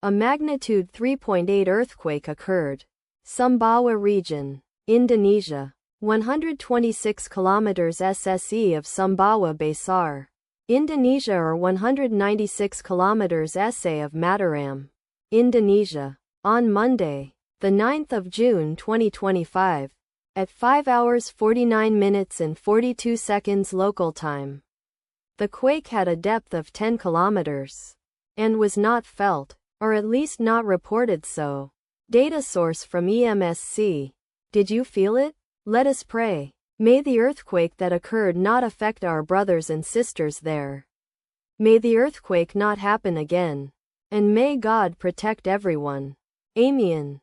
A magnitude 3.8 earthquake occurred. Sumbawa region, Indonesia. 126 kilometers SSE of Sumbawa Besar, Indonesia, or 196 kilometers SA of Mataram, Indonesia. On Monday, the 9th of June 2025, at 5 hours 49 minutes and 42 seconds local time. The quake had a depth of 10 kilometers and was not felt, or at least not reported so. Data source from EMSC. Did you feel it? Let us pray. May the earthquake that occurred not affect our brothers and sisters there. May the earthquake not happen again. And may God protect everyone. Amen.